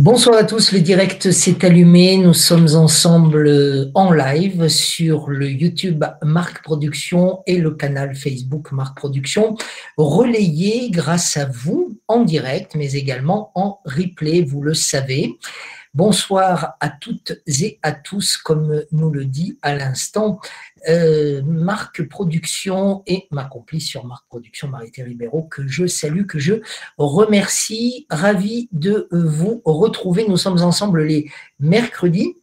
Bonsoir à tous, le direct s'est allumé, nous sommes ensemble en live sur le YouTube Marc Production et le canal Facebook Marc Production, relayé grâce à vous en direct mais également en replay, vous le savez. Bonsoir à toutes et à tous, comme nous le dit à l'instant Marc Production et ma complice sur Marc Production, Marie-Thé Ribeiro, que je salue, que je remercie. Ravi de vous retrouver. Nous sommes ensemble les mercredis,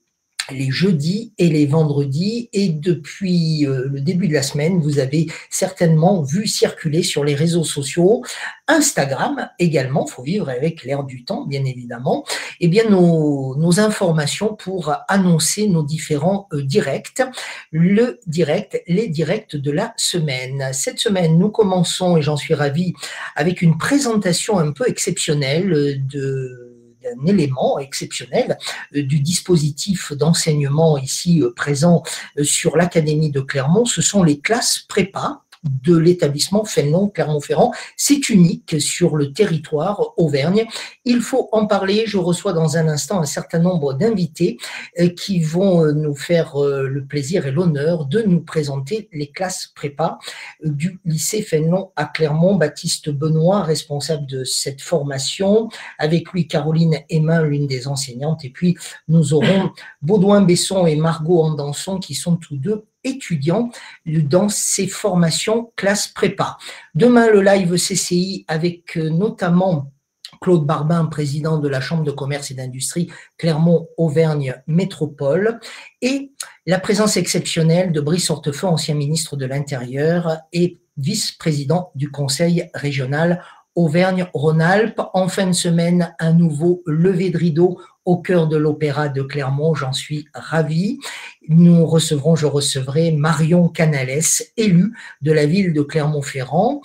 les jeudis et les vendredis, et depuis le début de la semaine, vous avez certainement vu circuler sur les réseaux sociaux, Instagram également, il faut vivre avec l'air du temps, bien évidemment, eh bien nos informations pour annoncer nos différents directs, les directs de la semaine. Cette semaine, nous commençons, et j'en suis ravi, avec une présentation un peu exceptionnelle d'un élément exceptionnel du dispositif d'enseignement ici présent sur l'Académie de Clermont. Ce sont les classes prépa de l'établissement Fénelon Clermont-Ferrand. C'est unique sur le territoire auvergne. Il faut en parler. Je reçois dans un instant un certain nombre d'invités qui vont nous faire le plaisir et l'honneur de nous présenter les classes prépa du lycée Fénelon à Clermont. Baptiste Benoît, responsable de cette formation, avec lui Caroline Hémin, l'une des enseignantes, et puis nous aurons Baudouin Besson et Margot Andanson qui sont tous deux étudiants dans ces formations classe prépa. Demain, le live CCI avec notamment Claude Barbin, président de la Chambre de commerce et d'industrie Clermont-Auvergne Métropole, et la présence exceptionnelle de Brice Hortefeux, ancien ministre de l'Intérieur et vice-président du Conseil régional Auvergne-Rhône-Alpes. En fin de semaine, un nouveau lever de rideau au cœur de l'Opéra de Clermont, j'en suis ravi. Je recevrai Marion Canales, élue de la ville de Clermont-Ferrand.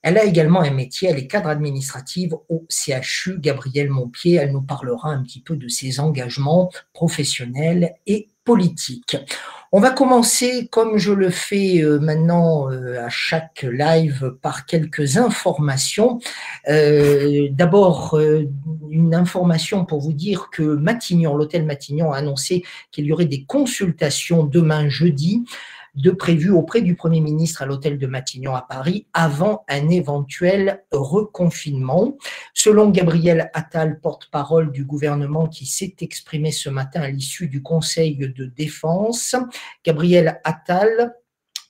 Elle a également un métier, elle est cadre administrative au CHU, Gabrielle Montpied. Elle nous parlera un petit peu de ses engagements professionnels et politiques. On va commencer, comme je le fais maintenant à chaque live, par quelques informations. D'abord, une information pour vous dire que Matignon, l'hôtel Matignon a annoncé qu'il y aurait des consultations demain jeudi de prévues auprès du Premier ministre à l'hôtel de Matignon à Paris avant un éventuel reconfinement. Selon Gabriel Attal, porte-parole du gouvernement qui s'est exprimé ce matin à l'issue du Conseil de défense, Gabriel Attal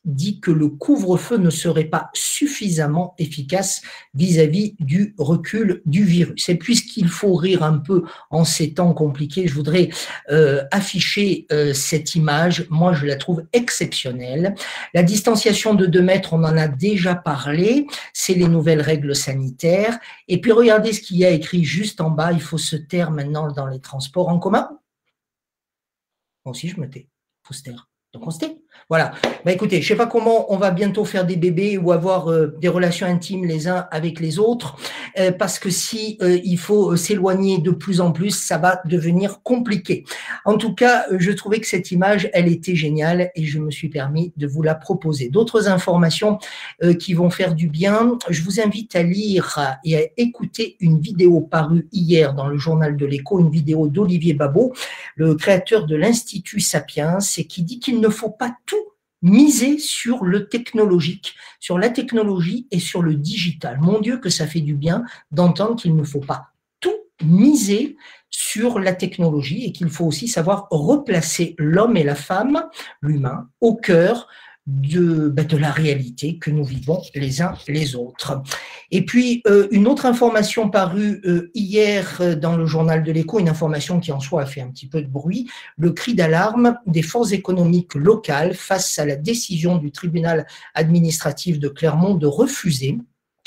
dit que le couvre-feu ne serait pas suffisamment efficace vis-à-vis du recul du virus. Et puisqu'il faut rire un peu en ces temps compliqués, je voudrais afficher cette image. Moi, je la trouve exceptionnelle. La distanciation de 2 mètres, on en a déjà parlé, c'est les nouvelles règles sanitaires. Et puis, regardez ce qu'il y a écrit juste en bas, il faut se taire maintenant dans les transports en commun. Moi aussi, je me tais, il faut se taire. Donc on se tait. Voilà. Écoutez, je ne sais pas comment on va bientôt faire des bébés ou avoir des relations intimes les uns avec les autres, parce que si il faut s'éloigner de plus en plus, ça va devenir compliqué. En tout cas, je trouvais que cette image, elle était géniale et je me suis permis de vous la proposer. D'autres informations qui vont faire du bien, je vous invite à lire et à écouter une vidéo parue hier dans le journal de l'Écho, une vidéo d'Olivier Babot, le créateur de l'Institut Sapiens, et qui dit qu'il ne faut pas tout miser sur le technologique, sur la technologie et sur le digital. Mon Dieu, que ça fait du bien d'entendre qu'il ne faut pas tout miser sur la technologie et qu'il faut aussi savoir replacer l'homme et la femme, l'humain, au cœur de la réalité que nous vivons les uns les autres. Et puis, une autre information parue hier dans le journal de l'Écho, une information qui en soi a fait un petit peu de bruit, le cri d'alarme des forces économiques locales face à la décision du tribunal administratif de Clermont de refuser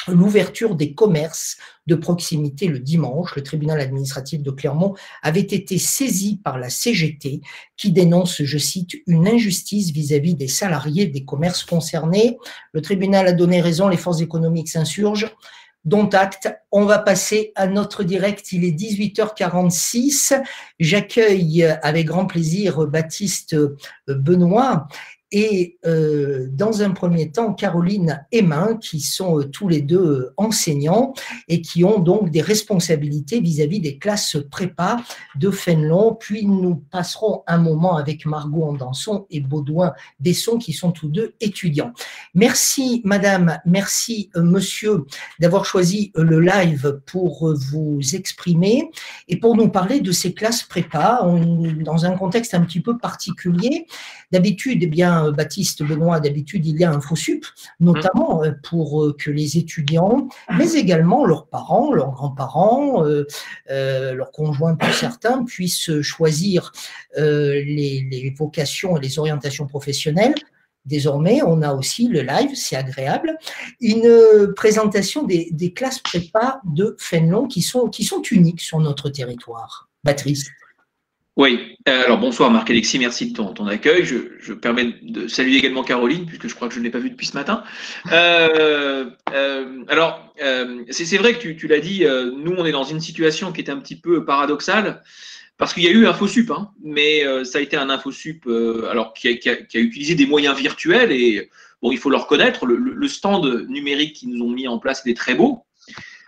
l'ouverture des commerces de proximité le dimanche. Le tribunal administratif de Clermont avait été saisi par la CGT qui dénonce, je cite, une injustice vis-à-vis des salariés des commerces concernés. Le tribunal a donné raison, les forces économiques s'insurgent. Dont acte, on va passer à notre direct, il est 18h46. J'accueille avec grand plaisir Baptiste Benoît. et dans un premier temps, Caroline et Main, qui sont tous les deux enseignants et qui ont donc des responsabilités vis-à-vis des classes prépa de Fénelon. Puis nous passerons un moment avec Margot Andanson et Baudouin Besson, qui sont tous deux étudiants. Merci madame, merci monsieur d'avoir choisi le live pour vous exprimer et pour nous parler de ces classes prépa dans un contexte un petit peu particulier. D'habitude, eh bien, Baptiste, Benoît, d'habitude, il y a un FOSUP, notamment pour que les étudiants, mais également leurs parents, leurs grands-parents, leurs conjoints pour certains, puissent choisir les vocations et les orientations professionnelles. Désormais, on a aussi le live, c'est agréable, une présentation des classes prépa de Fénelon qui sont uniques sur notre territoire. Patrice. Oui, alors bonsoir Marc-Alexis, merci de ton accueil. Je permets de saluer également Caroline, puisque je crois que je ne l'ai pas vue depuis ce matin. C'est vrai que tu l'as dit, nous on est dans une situation qui est un petit peu paradoxale, parce qu'il y a eu InfoSup, hein, mais ça a été un InfoSup qui a utilisé des moyens virtuels, et bon, il faut le reconnaître, le stand numérique qu'ils nous ont mis en place était très beau.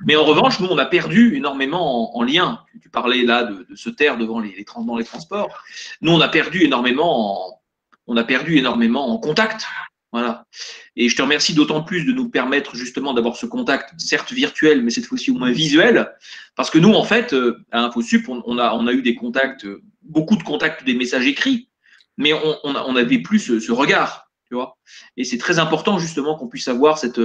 Mais en revanche, nous, on a perdu énormément en lien. Tu parlais là de se taire devant dans les transports. Nous, on a perdu énormément en contact. Voilà. Et je te remercie d'autant plus de nous permettre justement d'avoir ce contact, certes virtuel, mais cette fois-ci au moins visuel. Parce que nous, en fait, à InfoSup, on a eu des contacts, beaucoup de contacts, des messages écrits, mais on n'avait plus ce regard. Tu vois. Et c'est très important justement qu'on puisse avoir cette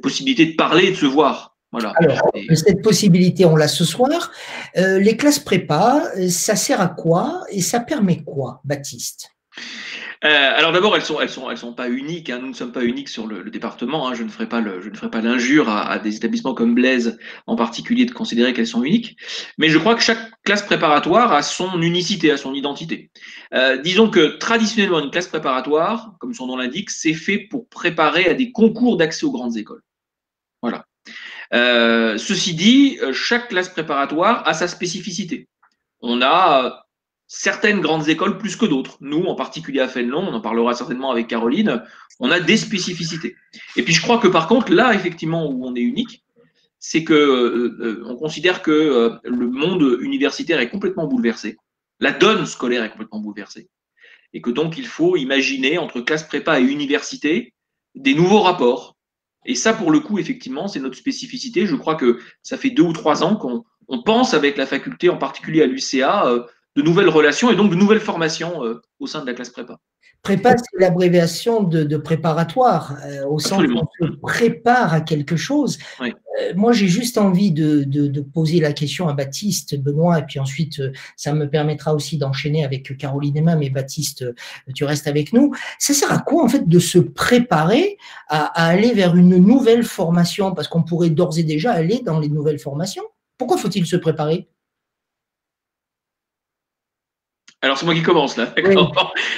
possibilité de parler et de se voir. Voilà. Alors, cette possibilité, on l'a ce soir. Les classes prépa, ça sert à quoi et ça permet quoi, Baptiste? Alors d'abord, elles sont pas uniques. Hein. Nous ne sommes pas uniques sur le département. Hein. Je ne ferai pas l'injure à des établissements comme Blaise en particulier de considérer qu'elles sont uniques. Mais je crois que chaque classe préparatoire a son unicité, a son identité. Disons que traditionnellement, une classe préparatoire, comme son nom l'indique, c'est fait pour préparer à des concours d'accès aux grandes écoles. Voilà. Ceci dit, chaque classe préparatoire a sa spécificité. On a certaines grandes écoles plus que d'autres. Nous, en particulier à Fénelon, on en parlera certainement avec Caroline, on a des spécificités. Et puis je crois que par contre, là, effectivement, où on est unique, c'est que on considère que le monde universitaire est complètement bouleversé. La donne scolaire est complètement bouleversée. Et que donc, il faut imaginer, entre classe prépa et université, des nouveaux rapports. Et ça, pour le coup, effectivement, c'est notre spécificité. Je crois que ça fait 2 ou 3 ans qu'on pense avec la faculté, en particulier à l'UCA, de nouvelles relations et donc de nouvelles formations au sein de la classe prépa. Prépa, c'est l'abréviation de préparatoire, au sens où on se prépare à quelque chose. Oui. Moi, j'ai juste envie de poser la question à Baptiste, Benoît, et puis ensuite, ça me permettra aussi d'enchaîner avec Caroline et Main, mais Baptiste, tu restes avec nous. Ça sert à quoi, en fait, de se préparer à aller vers une nouvelle formation? Parce qu'on pourrait d'ores et déjà aller dans les nouvelles formations. Pourquoi faut-il se préparer? Alors, c'est moi qui commence là. Oui.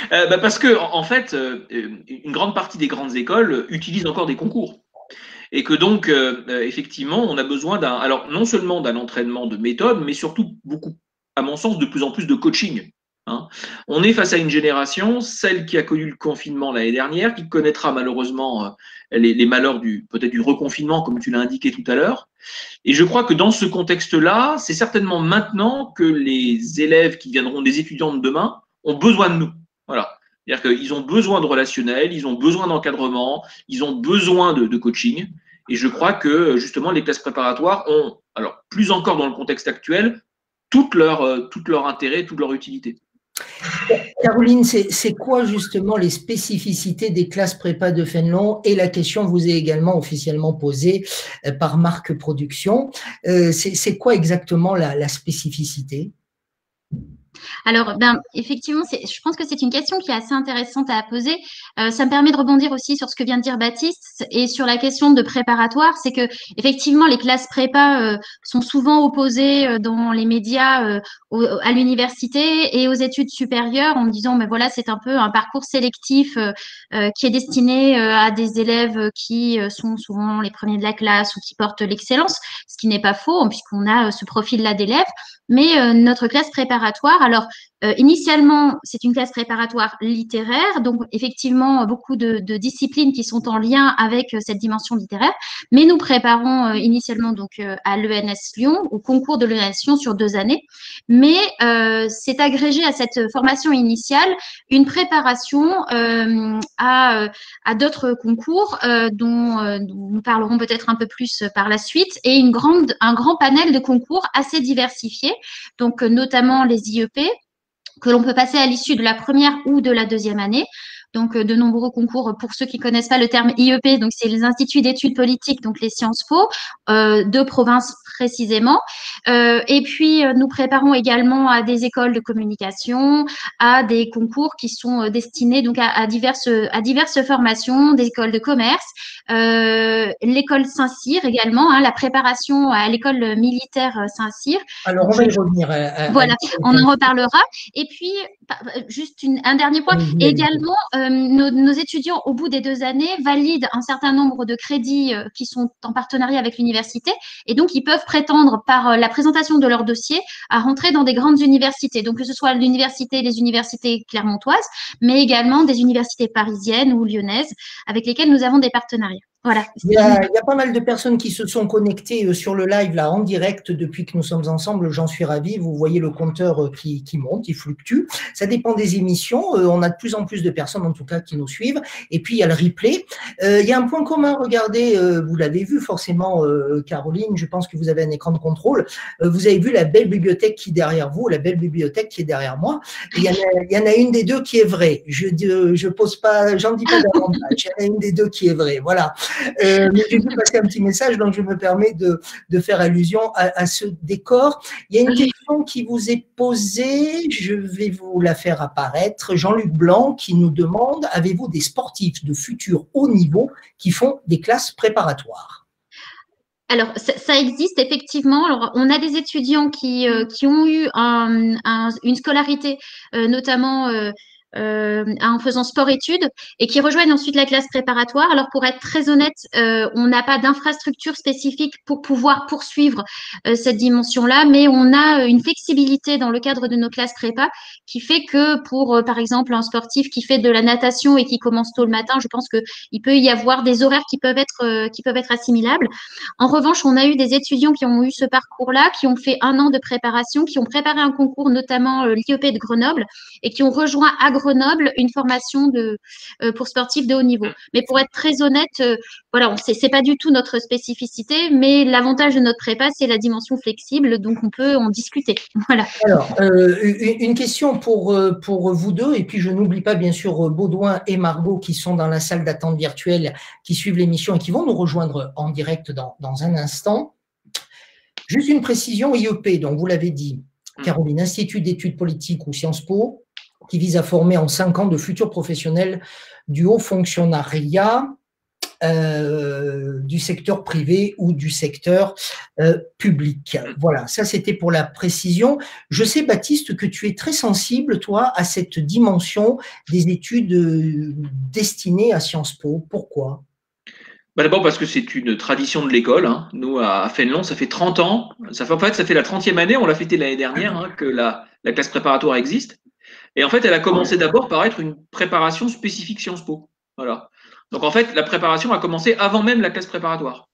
Parce que, en fait, une grande partie des grandes écoles utilisent encore des concours. Et que donc, effectivement, on a besoin non seulement d'un entraînement de méthode, mais surtout beaucoup, à mon sens, de plus en plus de coaching. Hein. On est face à une génération, celle qui a connu le confinement l'année dernière, qui connaîtra malheureusement les malheurs peut-être du reconfinement, comme tu l'as indiqué tout à l'heure. Et je crois que dans ce contexte-là, c'est certainement maintenant que les élèves qui viendront des étudiants de demain ont besoin de nous. Voilà. C'est-à-dire qu'ils ont besoin de relationnel, ils ont besoin d'encadrement, ils ont besoin de coaching. Et je crois que justement les classes préparatoires ont, alors plus encore dans le contexte actuel, tout leur intérêt, toute leur utilité. Caroline, c'est quoi justement les spécificités des classes prépa de Fénelon? Et la question vous est également officiellement posée par Marc Production. C'est quoi exactement la spécificité? Alors, effectivement, je pense que c'est une question qui est assez intéressante à poser. Ça me permet de rebondir aussi sur ce que vient de dire Baptiste et sur la question de préparatoire. C'est que effectivement, les classes prépa sont souvent opposées dans les médias à l'université et aux études supérieures en disant, mais voilà, c'est un peu un parcours sélectif qui est destiné à des élèves qui sont souvent les premiers de la classe ou qui portent l'excellence, ce qui n'est pas faux puisqu'on a ce profil-là d'élèves. Mais notre classe préparatoire Alors, initialement, c'est une classe préparatoire littéraire, donc effectivement, beaucoup de disciplines qui sont en lien avec cette dimension littéraire, mais nous préparons initialement donc à l'ENS Lyon, au concours de l'ENS Lyon sur 2 années, mais c'est agrégé à cette formation initiale une préparation à d'autres concours dont nous parlerons peut-être un peu plus par la suite, et un grand panel de concours assez diversifiés, donc notamment les IEP, que l'on peut passer à l'issue de la première ou de la deuxième année. Donc, de nombreux concours, pour ceux qui connaissent pas le terme IEP, donc c'est les instituts d'études politiques, donc les Sciences Po, de province précisément. Et puis, nous préparons également à des écoles de communication, à des concours qui sont destinés donc à diverses formations, des écoles de commerce, l'école Saint-Cyr également, la préparation à l'école militaire Saint-Cyr. Alors, on va y revenir. Voilà, on en reparlera. Et puis, juste un dernier point, également, nos étudiants, au bout des 2 années, valident un certain nombre de crédits qui sont en partenariat avec l'université, et donc ils peuvent prétendre, par la présentation de leur dossier, à rentrer dans des grandes universités, donc que ce soit les universités clermontoises, mais également des universités parisiennes ou lyonnaises, avec lesquelles nous avons des partenariats. Voilà. Il y a pas mal de personnes qui se sont connectées sur le live là en direct depuis que nous sommes ensemble. J'en suis ravi. Vous voyez le compteur qui monte, il fluctue. Ça dépend des émissions. On a de plus en plus de personnes en tout cas qui nous suivent. Et puis il y a le replay. Il y a un point commun. Regardez, vous l'avez vu forcément, Caroline. Je pense que vous avez un écran de contrôle. Vous avez vu la belle bibliothèque qui est derrière vous, la belle bibliothèque qui est derrière moi. Et il y en a une des deux qui est vraie. Je pose pas, j'en dis pas davantage. Il y en a une des deux qui est vraie. Voilà. Mais j'ai vu passer un petit message, donc je me permets de faire allusion à ce décor. Il y a une question qui vous est posée, je vais vous la faire apparaître. Jean-Luc Blanc qui nous demande: avez-vous des sportifs de futur haut niveau qui font des classes préparatoires? Alors, ça existe effectivement. Alors, on a des étudiants qui ont eu une scolarité, notamment en faisant sport-études, et qui rejoignent ensuite la classe préparatoire. Alors, pour être très honnête, on n'a pas d'infrastructure spécifique pour pouvoir poursuivre cette dimension-là, mais on a une flexibilité dans le cadre de nos classes prépa qui fait que pour, par exemple, un sportif qui fait de la natation et qui commence tôt le matin, je pense qu'il peut y avoir des horaires qui peuvent être assimilables. En revanche, on a eu des étudiants qui ont eu ce parcours-là, qui ont fait 1 an de préparation, qui ont préparé un concours, notamment l'IEP de Grenoble, et qui ont rejoint à Grenoble une formation pour sportifs de haut niveau. Mais pour être très honnête, voilà, c'est pas du tout notre spécificité, mais l'avantage de notre prépa, c'est la dimension flexible, donc on peut en discuter. Voilà. Alors, une question pour vous deux, et puis je n'oublie pas bien sûr Baudouin et Margot qui sont dans la salle d'attente virtuelle, qui suivent l'émission et qui vont nous rejoindre en direct dans un instant. Juste une précision, IEP, donc vous l'avez dit, Caroline, Institut d'études politiques ou Sciences Po, qui vise à former en 5 ans de futurs professionnels du haut fonctionnariat, du secteur privé ou du secteur public. Voilà, ça c'était pour la précision. Je sais, Baptiste, que tu es très sensible, toi, à cette dimension des études destinées à Sciences Po. Pourquoi ? D'abord parce que c'est une tradition de l'école. Nous, à Fénelon, ça fait 30 ans. Ça fait la 30e année, on l'a fêté l'année dernière, que la classe préparatoire existe. Et en fait, elle a commencé d'abord par être une préparation spécifique Sciences Po. Voilà. Donc en fait, la préparation a commencé avant même la classe préparatoire.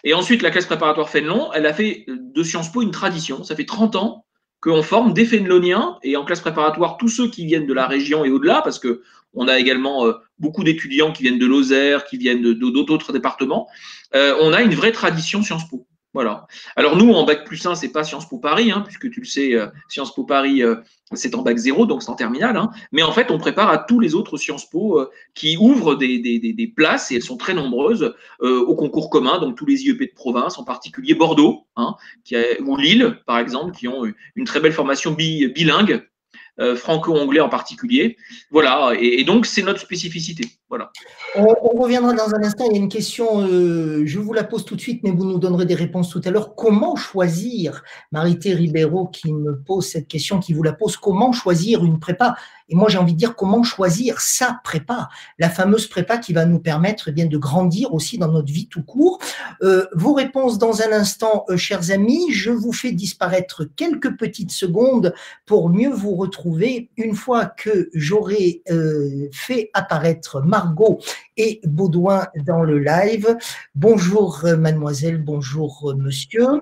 Et ensuite, la classe préparatoire Fénelon, elle a fait de Sciences Po une tradition. Ça fait 30 ans qu'on forme des Féneloniens, et en classe préparatoire, tous ceux qui viennent de la région et au-delà, parce qu'on a également beaucoup d'étudiants qui viennent de Lozère, qui viennent d'autres départements. On a une vraie tradition Sciences Po. Voilà. Alors nous, en Bac+1, c'est pas Sciences Po Paris, puisque tu le sais, Sciences Po Paris, c'est en Bac 0, donc c'est en terminale. Mais en fait, on prépare à tous les autres Sciences Po qui ouvrent des places, et elles sont très nombreuses, au concours commun, donc tous les IEP de province, en particulier Bordeaux, ou Lille, par exemple, qui ont une très belle formation bilingue, franco-anglais en particulier. Voilà, et donc c'est notre spécificité. Voilà. On reviendra dans un instant. Il y a une question, je vous la pose tout de suite, mais vous nous donnerez des réponses tout à l'heure. Comment choisir, Marité Ribeiro qui me pose cette question, qui vous la pose, comment choisir une prépa? Et moi, j'ai envie de dire comment choisir sa prépa, la fameuse prépa qui va nous permettre bien de grandir aussi dans notre vie tout court. Vos réponses dans un instant, chers amis. Je vous fais disparaître quelques petites secondes pour mieux vous retrouver une fois que j'aurai fait apparaître Margot et Baudouin dans le live. Bonjour mademoiselle, bonjour monsieur.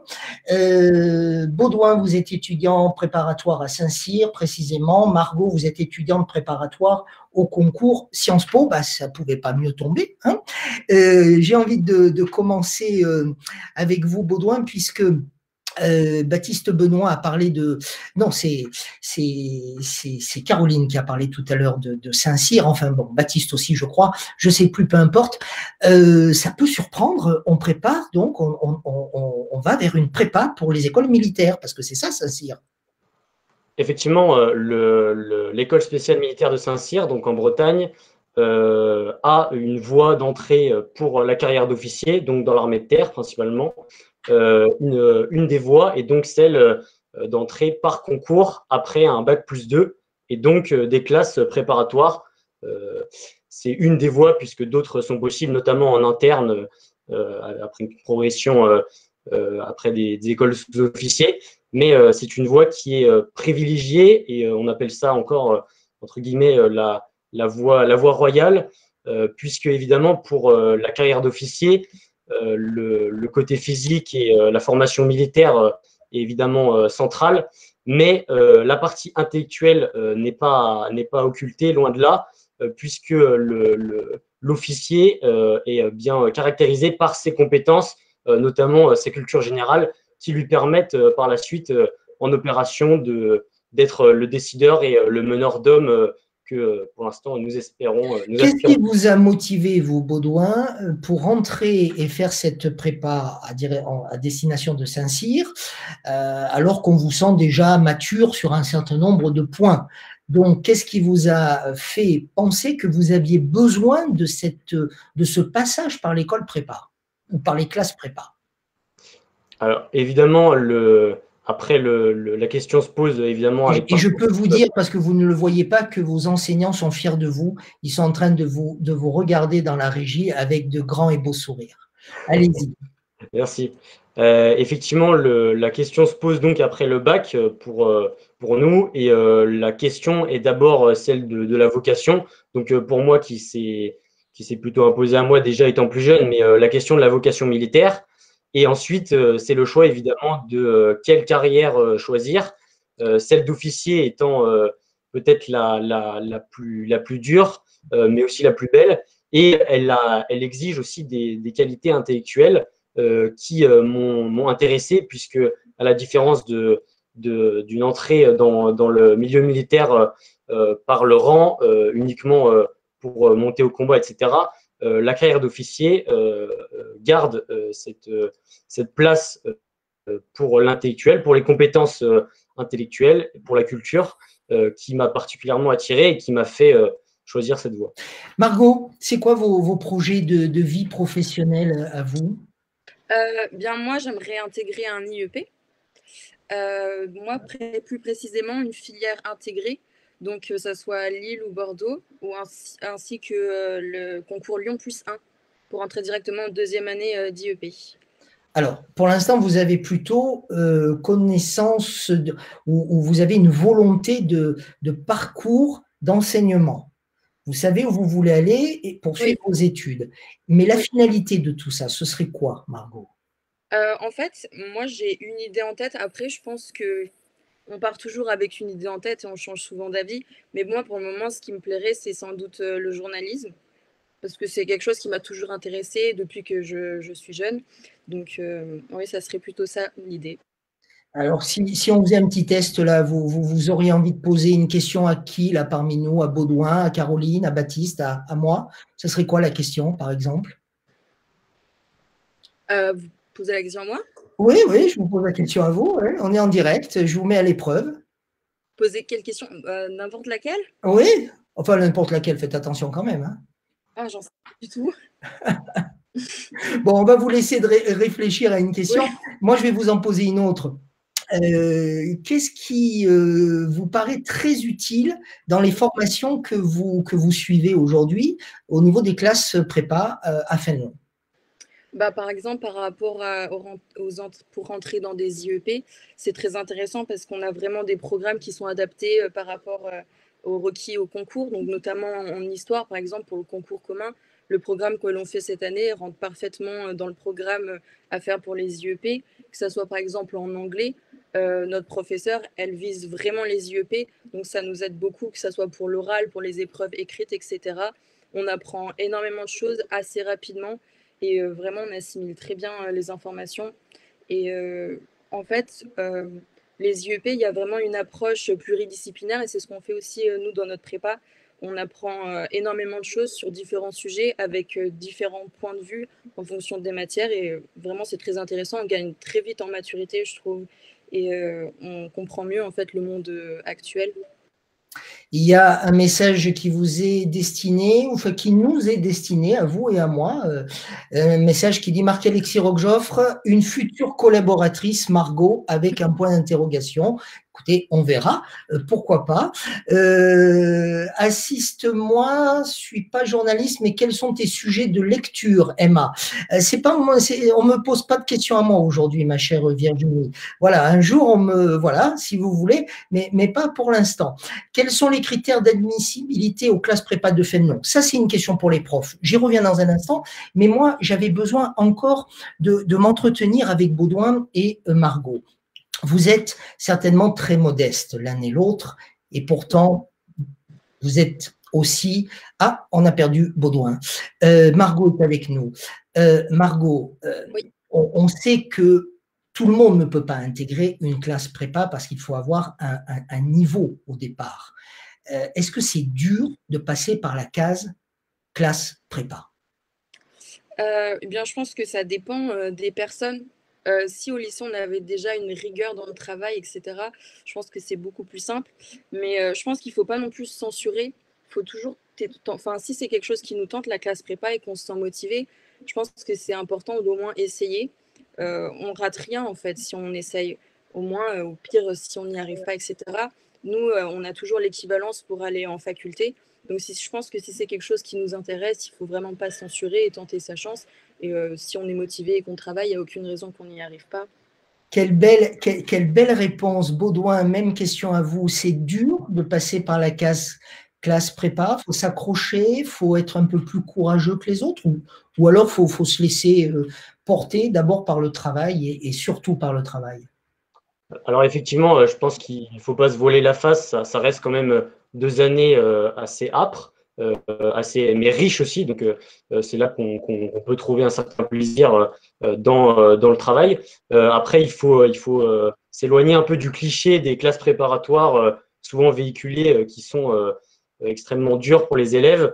Baudouin, vous êtes étudiant préparatoire à Saint-Cyr précisément. Margot, vous êtes étudiante préparatoire au concours Sciences Po. Bah, ça ne pouvait pas mieux tomber, hein. J'ai envie de commencer avec vous Baudouin, puisque Baptiste Benoît a parlé de… Non, c'est Caroline qui a parlé tout à l'heure de Saint-Cyr, enfin bon, Baptiste aussi je crois, je ne sais plus, peu importe. Ça peut surprendre, on prépare donc, on va vers une prépa pour les écoles militaires, parce que c'est ça Saint-Cyr. Effectivement, l'école spéciale militaire de Saint-Cyr, donc en Bretagne, a une voie d'entrée pour la carrière d'officier, donc dans l'armée de terre principalement. Une des voies est donc celle d'entrée par concours après un bac+2 et donc des classes préparatoires. C'est une des voies puisque d'autres sont possibles, notamment en interne, après une progression après des écoles sous-officiers. Mais c'est une voie qui est privilégiée et on appelle ça encore, entre guillemets, la voie royale, puisque évidemment pour la carrière d'officier, le côté physique et la formation militaire est évidemment centrale, mais la partie intellectuelle n'est pas occultée, loin de là, puisque l'officier est bien caractérisé par ses compétences, notamment ses cultures générales, qui lui permettent par la suite en opération d'être le décideur et le meneur d'hommes que pour l'instant nous espérons. Qu'est-ce qui vous a motivé, vous, Baudouin, pour rentrer et faire cette prépa à destination de Saint-Cyr, alors qu'on vous sent déjà mature sur un certain nombre de points? Donc, qu'est-ce qui vous a fait penser que vous aviez besoin de ce passage par l'école prépa ou par les classes prépa? Alors, évidemment, après, la question se pose évidemment. Et je peux vous dire, parce que vous ne le voyez pas, que vos enseignants sont fiers de vous. Ils sont en train de vous regarder dans la régie avec de grands et beaux sourires. Allez-y. Merci. Effectivement, la question se pose donc après le bac pour nous. Et la question est d'abord celle de la vocation. Donc, pour moi, qui s'est plutôt imposée à moi déjà étant plus jeune, mais la question de la vocation militaire. Et ensuite, c'est le choix évidemment de quelle carrière choisir, celle d'officier étant peut-être la plus dure, mais aussi la plus belle. Et elle exige aussi des qualités intellectuelles qui m'ont intéressé, puisque à la différence d'une entrée dans le milieu militaire par le rang uniquement pour monter au combat, etc., la carrière d'officier garde cette place pour l'intellectuel, pour les compétences intellectuelles, pour la culture, qui m'a particulièrement attiré et qui m'a fait choisir cette voie. Margot, c'est quoi vos projets de vie professionnelle à vous? Bien, moi, j'aimerais intégrer un IEP. Moi, plus précisément, une filière intégrée. Donc, que ce soit Lille ou Bordeaux, ainsi que le concours Lyon +1 pour entrer directement en deuxième année d'IEP. Alors, pour l'instant, vous avez plutôt connaissance ou vous avez une volonté de parcours d'enseignement. Vous savez où vous voulez aller et poursuivre vos études. Mais la finalité de tout ça, ce serait quoi, Margot? En fait, moi, j'ai une idée en tête. Après, je pense que on part toujours avec une idée en tête et on change souvent d'avis. Mais moi, pour le moment, ce qui me plairait, c'est sans doute le journalisme. Parce que c'est quelque chose qui m'a toujours intéressée depuis que je suis jeune. Donc, oui, ça serait plutôt ça, l'idée. Alors, si on faisait un petit test, là, vous auriez envie de poser une question à qui, là, parmi nous, à Baudouin, à Caroline, à Baptiste, à moi? Ce serait quoi la question, par exemple? Vous posez la question à moi? Oui, je vous pose la question à vous. Ouais. On est en direct, je vous mets à l'épreuve. Poser quelle question? N'importe laquelle? Oui, enfin n'importe laquelle, faites attention quand même. Hein. Ah, j'en sais pas du tout. Bon, on va vous laisser réfléchir à une question. Moi, je vais vous en poser une autre. Qu'est-ce qui vous paraît très utile dans les formations que vous suivez aujourd'hui au niveau des classes prépa à Fénelon? Par exemple, par rapport pour rentrer dans des IEP, c'est très intéressant parce qu'on a vraiment des programmes qui sont adaptés par rapport aux requis au concours, donc notamment en histoire, par exemple, pour le concours commun. Le programme que l'on fait cette année rentre parfaitement dans le programme à faire pour les IEP, que ce soit par exemple en anglais. Notre professeure, elle vise vraiment les IEP, donc ça nous aide beaucoup, que ce soit pour l'oral, pour les épreuves écrites, etc. On apprend énormément de choses assez rapidement et vraiment on assimile très bien les informations. Et en fait, les IEP, il y a vraiment une approche pluridisciplinaire et c'est ce qu'on fait aussi nous dans notre prépa. On apprend énormément de choses sur différents sujets avec différents points de vue en fonction des matières et vraiment c'est très intéressant. On gagne très vite en maturité, je trouve, et on comprend mieux en fait le monde actuel. Il y a un message qui vous est destiné, enfin qui nous est destiné, à vous et à moi. Un message qui dit: Marc-Alexis Roquejoffre, une future collaboratrice, Margot, avec un point d'interrogation. Écoutez, on verra, pourquoi pas. Assiste-moi, je suis pas journaliste, mais quels sont tes sujets de lecture, Emma? C'est pas moi, on me pose pas de questions à moi aujourd'hui, ma chère Virginie. Voilà, un jour voilà, si vous voulez, mais pas pour l'instant. Quels sont les critères d'admissibilité aux classes prépa de Fénelon? Ça, c'est une question pour les profs. J'y reviens dans un instant, mais moi, j'avais besoin encore de m'entretenir avec Baudouin et Margot. Vous êtes certainement très modestes l'un et l'autre, et pourtant, vous êtes aussi… Ah, on a perdu Baudouin. Margot est avec nous. Margot, Oui. On sait que tout le monde ne peut pas intégrer une classe prépa parce qu'il faut avoir un niveau au départ. Est-ce que c'est dur de passer par la case classe prépa? Eh bien, je pense que ça dépend des personnes. Si au lycée, on avait déjà une rigueur dans le travail, etc., je pense que c'est beaucoup plus simple. Mais je pense qu'il ne faut pas non plus se censurer. Il faut toujours, enfin, si c'est quelque chose qui nous tente, la classe prépa, et qu'on se sent motivé, je pense que c'est important d'au moins essayer. On rate rien, en fait, si on essaye. Au moins, au pire, si on n'y arrive pas, etc. Nous, on a toujours l'équivalence pour aller en faculté. Donc, je pense que si c'est quelque chose qui nous intéresse, il ne faut vraiment pas se censurer et tenter sa chance. Et si on est motivé et qu'on travaille, il n'y a aucune raison qu'on n'y arrive pas. Quelle belle réponse, Baudouin. Même question à vous. C'est dur de passer par la case classe prépa? Il faut s'accrocher, il faut être un peu plus courageux que les autres, ou alors il faut se laisser porter d'abord par le travail et surtout par le travail? Alors effectivement, je pense qu'il ne faut pas se voiler la face. Ça reste quand même 2 années assez âpres, mais riches aussi. Donc c'est là qu'on peut trouver un certain plaisir dans le travail. Après, il faut s'éloigner un peu du cliché des classes préparatoires souvent véhiculées qui sont extrêmement dures pour les élèves.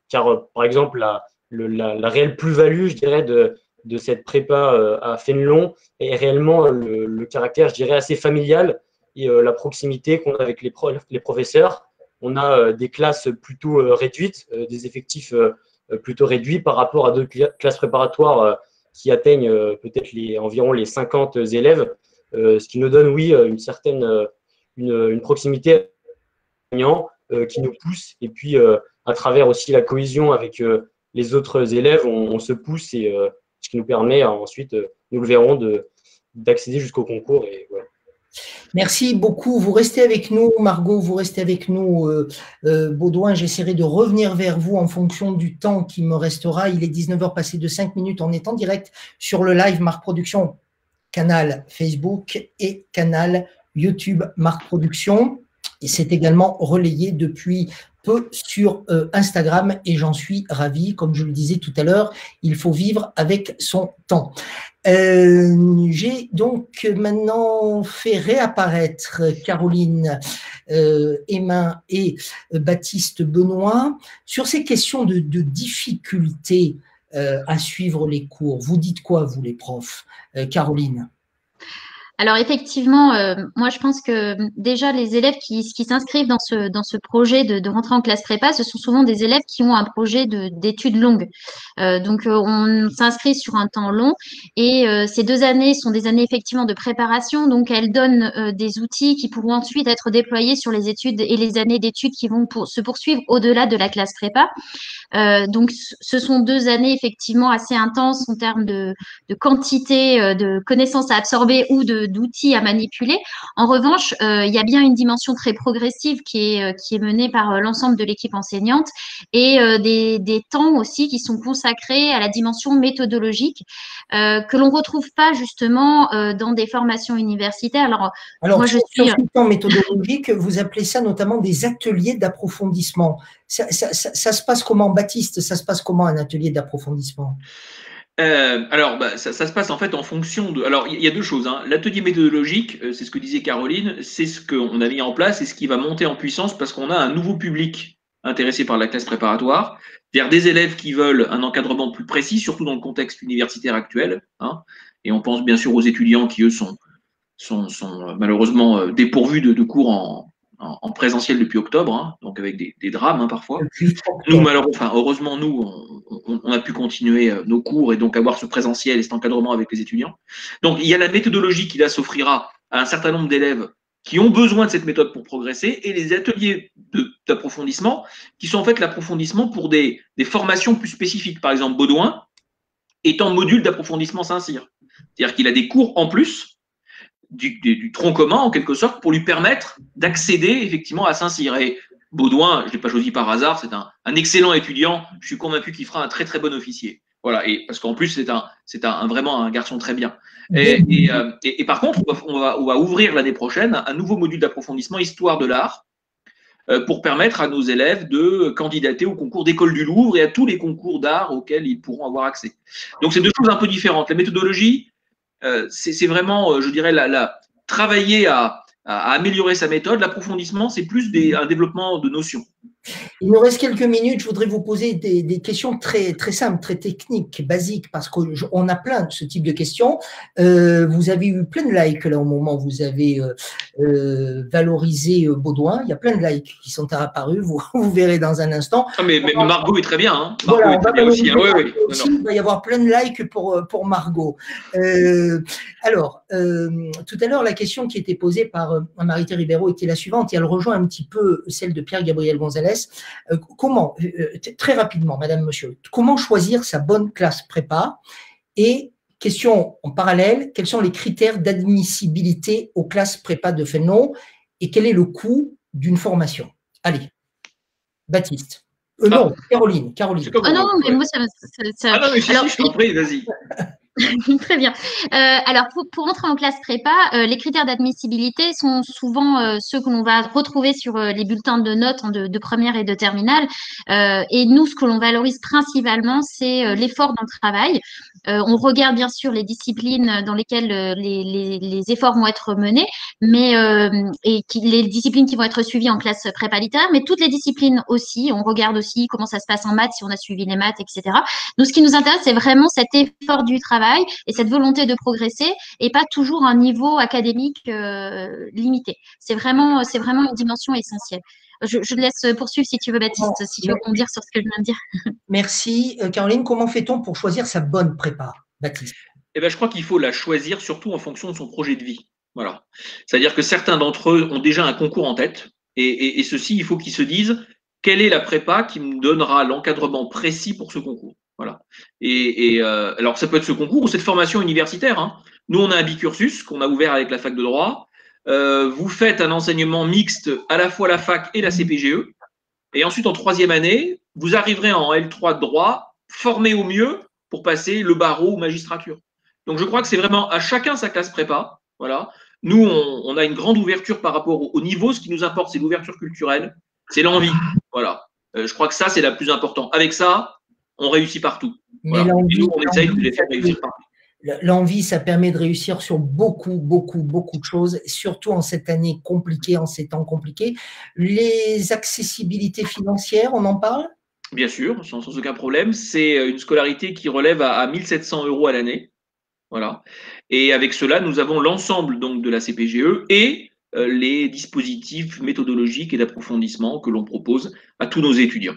Car par exemple, la réelle plus-value, je dirais, de cette prépa à Fénelon est réellement le caractère, je dirais, assez familial et la proximité qu'on a avec les professeurs. On a des classes plutôt réduites, des effectifs plutôt réduits par rapport à d'autres classes préparatoires qui atteignent peut-être environ les 50 élèves, ce qui nous donne, oui, une certaine une proximité qui nous pousse. Et puis, à travers aussi la cohésion avec les autres élèves, on se pousse et ce qui nous permet ensuite, nous le verrons, d'accéder jusqu'au concours. Et voilà. Merci beaucoup. Vous restez avec nous, Margot, vous restez avec nous, Baudouin. J'essaierai de revenir vers vous en fonction du temps qui me restera. Il est 19h passé de 5 minutes. On est en direct sur le live Marc Production, canal Facebook et canal YouTube Marc Production. Et c'est également relayé depuis peu sur Instagram et j'en suis ravi. Comme je le disais tout à l'heure, il faut vivre avec son temps. J'ai donc maintenant fait réapparaître Caroline Emma et Baptiste Benoît sur ces questions de difficulté à suivre les cours. Vous dites quoi, vous les profs? Caroline? Alors effectivement, moi je pense que déjà les élèves qui s'inscrivent dans ce projet de rentrer en classe prépa, ce sont souvent des élèves qui ont un projet d'études longues. Donc on s'inscrit sur un temps long et ces 2 années sont des années effectivement de préparation. Donc elles donnent des outils qui pourront ensuite être déployés sur les études et les années d'études qui vont se poursuivre au-delà de la classe prépa. Donc, ce sont 2 années effectivement assez intenses en termes de quantité de connaissances à absorber ou d'outils à manipuler. En revanche, il y a bien une dimension très progressive qui est menée par l'ensemble de l'équipe enseignante et des temps aussi qui sont consacrés à la dimension méthodologique que l'on retrouve pas justement dans des formations universitaires. Alors, moi, sur ce temps méthodologique, vous appelez ça notamment des ateliers d'approfondissement. Ça se passe comment, Baptiste? Ça se passe comment un atelier d'approfondissement? Alors, ça se passe en fait en fonction de. Alors, il y a deux choses, hein. L'atelier méthodologique, c'est ce que disait Caroline, c'est ce qu'on a mis en place et ce qui va monter en puissance parce qu'on a un nouveau public intéressé par la classe préparatoire, c'est-à-dire des élèves qui veulent un encadrement plus précis, surtout dans le contexte universitaire actuel, hein. Et on pense bien sûr aux étudiants qui, eux, sont malheureusement dépourvus de cours en présentiel depuis octobre, hein, donc avec des drames, hein, parfois. Nous, malheureusement, heureusement, nous, on a pu continuer nos cours et donc avoir ce présentiel et cet encadrement avec les étudiants. Donc, il y a la méthodologie qui là s'offrira à un certain nombre d'élèves qui ont besoin de cette méthode pour progresser et les ateliers d'approfondissement qui sont en fait l'approfondissement pour des formations plus spécifiques. Par exemple, Baudouin est en module d'approfondissement Saint-Cyr. C'est-à-dire qu'il a des cours en plus du tronc commun, en quelque sorte, pour lui permettre d'accéder effectivement à Saint-Cyr. Et Baudouin, je ne l'ai pas choisi par hasard, c'est un excellent étudiant. Je suis convaincu qu'il fera un très très bon officier. Voilà, et parce qu'en plus c'est vraiment un garçon très bien. Et par contre, on va ouvrir l'année prochaine un nouveau module d'approfondissement Histoire de l'art pour permettre à nos élèves de candidater au concours d'école du Louvre et à tous les concours d'art auxquels ils pourront avoir accès. Donc c'est deux choses un peu différentes. La méthodologie, c'est vraiment, je dirais, travailler à améliorer sa méthode. L'approfondissement, c'est plus un développement de notions. Il nous reste quelques minutes. Je voudrais vous poser des questions très, très simples, très techniques, basiques, parce qu'on a plein de ce type de questions. Vous avez eu plein de likes là au moment où vous avez valorisé Baudouin. Il y a plein de likes qui sont apparus. Vous verrez dans un instant. Ah, mais Margot est très bien. Hein. Margot voilà, est très bien aussi. Hein. Oui. Il va y avoir plein de likes pour Margot. Alors, tout à l'heure, la question qui était posée par Marie-Thé Ribeiro était la suivante, et elle rejoint un petit peu celle de Pierre-Gabriel Gonzalez. Comment, très rapidement, madame, monsieur, comment choisir sa bonne classe prépa? Et question en parallèle, quels sont les critères d'admissibilité aux classes prépa de Fénelon et quel est le coût d'une formation? Allez, Baptiste. Non, Caroline. Ah non, mais moi, ça… Ah non, mais je t'en prie, vas-y. Très bien. Alors, pour entrer en classe prépa, les critères d'admissibilité sont souvent ceux que l'on va retrouver sur les bulletins de notes de première et de terminale. Et nous, ce que l'on valorise principalement, c'est l'effort dans le travail. On regarde bien sûr les disciplines dans lesquelles les efforts vont être menés, mais les disciplines qui vont être suivies en classe prépa littéraire, mais toutes les disciplines aussi. On regarde aussi comment ça se passe en maths, si on a suivi les maths, etc. Donc, ce qui nous intéresse, c'est vraiment cet effort du travail et cette volonté de progresser et pas toujours un niveau académique limité. C'est vraiment une dimension essentielle. Je te laisse poursuivre si tu veux, Baptiste, si tu veux rebondir sur ce que je viens de dire. Merci. Caroline, comment fait-on pour choisir sa bonne prépa, Baptiste? Eh bien, je crois qu'il faut la choisir surtout en fonction de son projet de vie. Voilà. C'est-à-dire que certains d'entre eux ont déjà un concours en tête et ceux-ci, il faut qu'ils se disent quelle est la prépa qui me donnera l'encadrement précis pour ce concours. Voilà. Alors, ça peut être ce concours ou cette formation universitaire. Hein. Nous, on a un bicursus qu'on a ouvert avec la fac de droit. Vous faites un enseignement mixte à la fois la fac et la CPGE. Et ensuite, en 3e année, vous arriverez en L3 de droit, formé au mieux pour passer le barreau ou magistrature. Donc, je crois que c'est vraiment à chacun sa classe prépa. Voilà. Nous, on a une grande ouverture par rapport au niveau. Ce qui nous importe, c'est l'ouverture culturelle, c'est l'envie. Voilà. Je crois que ça, c'est la plus importante. Avec ça, on réussit partout. Voilà. Et nous, on essaye de les faire réussir partout. L'envie, ça permet de réussir sur beaucoup de choses, surtout en cette année compliquée, en ces temps compliqués. Les accessibilités financières, on en parle? Bien sûr, sans aucun problème. C'est une scolarité qui relève à 1 700 € à l'année. Voilà. Et avec cela, nous avons l'ensemble donc de la CPGE et les dispositifs méthodologiques et d'approfondissement que l'on propose à tous nos étudiants.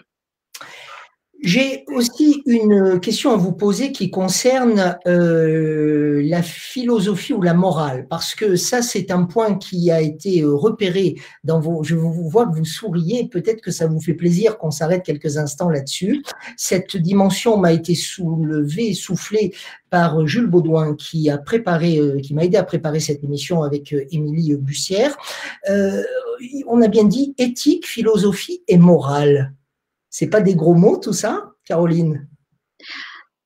J'ai aussi une question à vous poser qui concerne la philosophie ou la morale, parce que ça, c'est un point qui a été repéré dans vos… Je vous vois que vous souriez, peut-être que ça vous fait plaisir qu'on s'arrête quelques instants là-dessus. Cette dimension m'a été soulevée, soufflée par Jules Baudouin, qui m'a aidé à préparer cette émission avec Émilie Bussière. On a bien dit éthique, philosophie et morale. C'est pas des gros mots, tout ça, Caroline?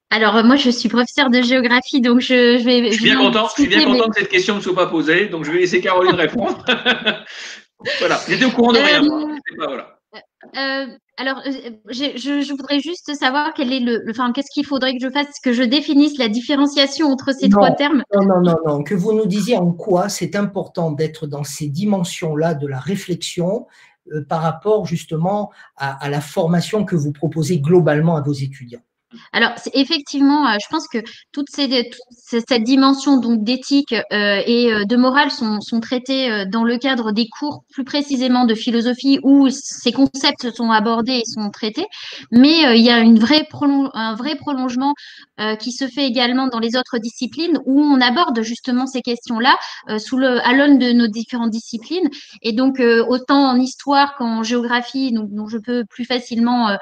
Alors, moi, je suis professeure de géographie, donc je vais… Je suis bien content que cette question ne soit pas posée, donc je vais laisser Caroline répondre. Voilà, j'étais au courant de rien. Voilà. Alors, je voudrais juste savoir qu'est-ce qu'il faudrait que je fasse, que je définisse la différenciation entre ces trois termes. Non, que vous nous disiez en quoi c'est important d'être dans ces dimensions-là de la réflexion par rapport justement à la formation que vous proposez globalement à vos étudiants. Alors, effectivement, je pense que cette dimension donc d'éthique et de morale sont traitées dans le cadre des cours, plus précisément de philosophie, où ces concepts sont abordés et sont traités. Mais il y a un vrai prolongement qui se fait également dans les autres disciplines, où on aborde justement ces questions-là à l'aune de nos différentes disciplines. Et donc, autant en histoire qu'en géographie, dont je peux plus facilement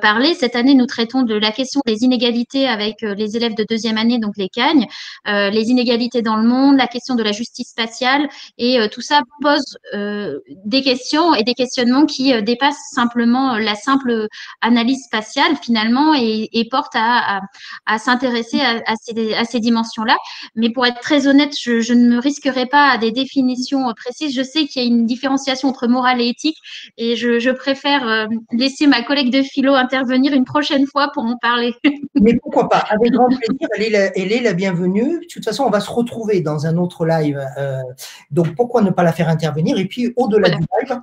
parler, cette année, nous traitons de la question des inégalités avec les élèves de deuxième année, donc les Cagnes, les inégalités dans le monde, la question de la justice spatiale, et tout ça pose des questions et des questionnements qui dépassent simplement la simple analyse spatiale finalement et porte à s'intéresser à ces dimensions-là. Mais pour être très honnête, je ne me risquerai pas à des définitions précises. Je sais qu'il y a une différenciation entre morale et éthique et je préfère laisser ma collègue de philo intervenir une prochaine fois pour en parler. Mais pourquoi pas, avec grand plaisir, elle est la bienvenue. De toute façon, on va se retrouver dans un autre live, donc pourquoi ne pas la faire intervenir? Et puis, au-delà du live,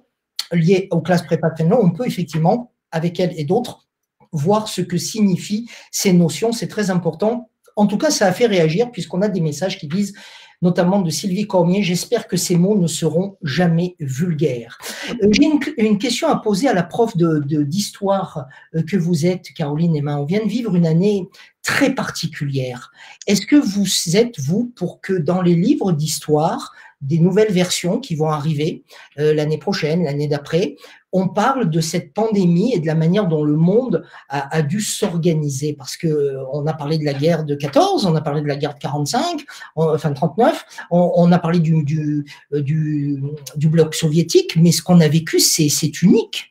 lié aux classes prépa Fénelon, on peut effectivement, avec elle et d'autres, voir ce que signifient ces notions. C'est très important. En tout cas, ça a fait réagir, puisqu'on a des messages qui disent, notamment de Sylvie Cormier, j'espère que ces mots ne seront jamais vulgaires. J'ai une question à poser à la prof d'histoire que vous êtes, Caroline Emma. On vient de vivre une année très particulière. Est-ce que vous êtes, vous, pour que dans les livres d'histoire, des nouvelles versions qui vont arriver l'année prochaine, l'année d'après, on parle de cette pandémie et de la manière dont le monde a dû s'organiser, parce qu'on a parlé de la guerre de 14, on a parlé de la guerre de 45, enfin 39, on a parlé du bloc soviétique, mais ce qu'on a vécu, c'est unique.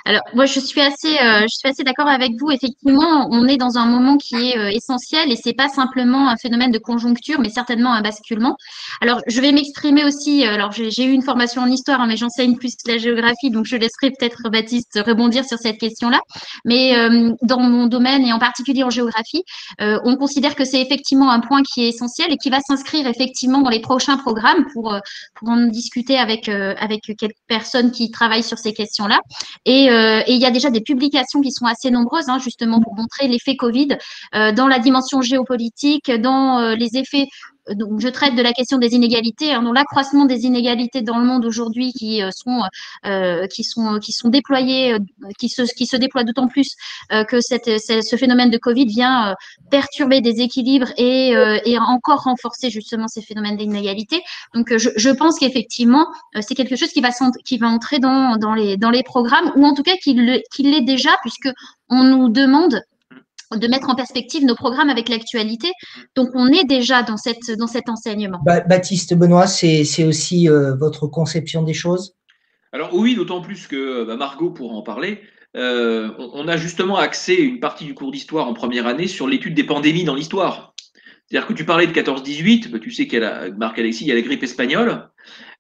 Alors, moi, je suis assez d'accord avec vous. Effectivement, on est dans un moment qui est essentiel et c'est pas simplement un phénomène de conjoncture, mais certainement un basculement. Alors, je vais m'exprimer aussi. Alors, j'ai eu une formation en histoire, hein, mais j'enseigne plus la géographie, donc je laisserai peut-être Baptiste rebondir sur cette question-là. Mais dans mon domaine et en particulier en géographie, on considère que c'est effectivement un point qui est essentiel et qui va s'inscrire effectivement dans les prochains programmes pour en discuter avec quelques personnes qui travaillent sur ces questions-là. Et il y a déjà des publications qui sont assez nombreuses, hein, justement, pour montrer l'effet Covid dans la dimension géopolitique, dans les effets. Donc, je traite de la question des inégalités, hein, dans l'accroissement des inégalités dans le monde aujourd'hui qui sont déployées, qui se déploient d'autant plus que ce phénomène de Covid vient perturber des équilibres et encore renforcer justement ces phénomènes d'inégalité. Donc, je pense qu'effectivement, c'est quelque chose qui va entrer dans les programmes, ou en tout cas qu'il l'est déjà, puisque on nous demande de mettre en perspective nos programmes avec l'actualité. Donc, on est déjà dans cet enseignement. Baptiste Benoît, c'est aussi votre conception des choses? Alors oui, d'autant plus que Margot pourra en parler. On a justement axé une partie du cours d'histoire en première année sur l'étude des pandémies dans l'histoire. C'est-à-dire que tu parlais de 14-18, tu sais qu'il y a Marc-Alexis, il y a la grippe espagnole,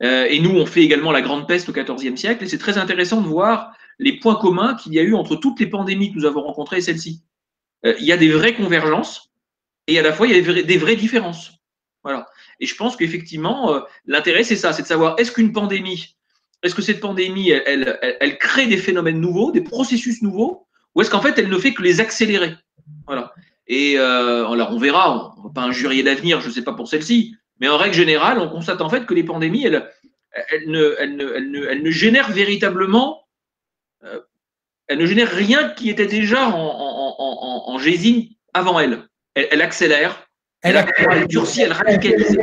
et nous on fait également la grande peste au XIVe siècle, et c'est très intéressant de voir les points communs qu'il y a eu entre toutes les pandémies que nous avons rencontrées et celles-ci. Il y a des vraies convergences et à la fois il y a des vraies différences. Voilà. Et je pense qu'effectivement, l'intérêt c'est ça, c'est de savoir est-ce que cette pandémie, elle crée des phénomènes nouveaux, des processus nouveaux, ou est-ce qu'en fait elle ne fait que les accélérer? Voilà. Et alors on verra, on ne va pas injurier l'avenir, je ne sais pas pour celle-ci, mais en règle générale, on constate en fait que les pandémies, elles ne génèrent véritablement, elles ne génèrent rien qui était déjà en gésine avant elles. Elles accélèrent, elle durcit, elle radicalise.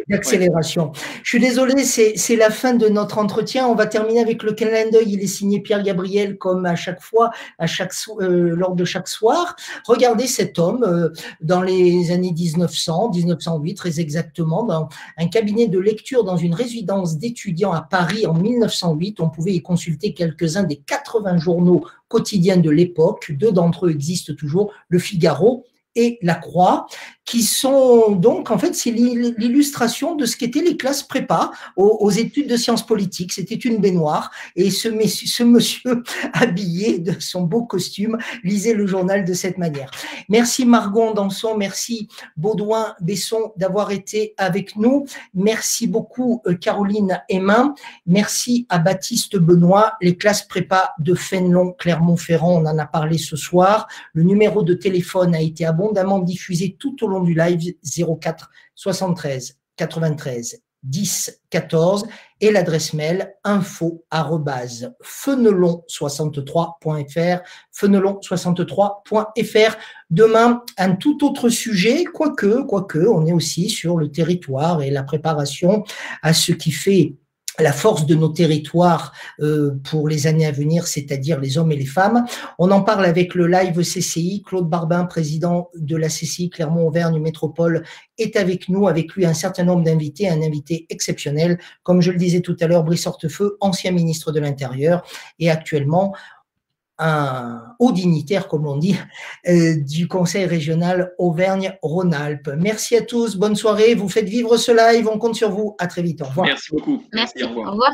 D'accélération. Je suis désolé, c'est la fin de notre entretien. On va terminer avec le clin d'œil. Il est signé Pierre Gabriel comme à chaque fois, lors de chaque soir. Regardez cet homme dans les années 1900, 1908 très exactement, dans un cabinet de lecture dans une résidence d'étudiants à Paris en 1908. On pouvait y consulter quelques-uns des 80 journaux quotidiens de l'époque. 2 d'entre eux existent toujours, Le Figaro et La Croix, qui sont donc, en fait, c'est l'illustration de ce qu'étaient les classes prépa aux études de sciences politiques. C'était une baignoire et ce monsieur habillé de son beau costume lisait le journal de cette manière. Merci Margot Andanson, merci Baudouin Besson d'avoir été avec nous. Merci beaucoup Caroline Hémin. Merci à Baptiste Benoît. Les classes prépa de Fénelon, Clermont-Ferrand, on en a parlé ce soir. Le numéro de téléphone a été abondamment diffusé tout au long du live, 04 73 93 10 14 et l'adresse mail info@fenelon63.fr, fenelon63.fr. Demain, un tout autre sujet, quoique, on est aussi sur le territoire et la préparation à ce qui fait la force de nos territoires pour les années à venir, c'est-à-dire les hommes et les femmes. On en parle avec le live CCI. Claude Barbin, président de la CCI Clermont-Auvergne Métropole, est avec nous. Avec lui, un certain nombre d'invités, un invité exceptionnel. Comme je le disais tout à l'heure, Brice Hortefeux, ancien ministre de l'Intérieur et actuellement un haut dignitaire, comme on dit, du Conseil régional Auvergne-Rhône-Alpes. Merci à tous, bonne soirée, vous faites vivre ce live, on compte sur vous, à très vite, au revoir. Merci beaucoup. Merci, au revoir. Au revoir.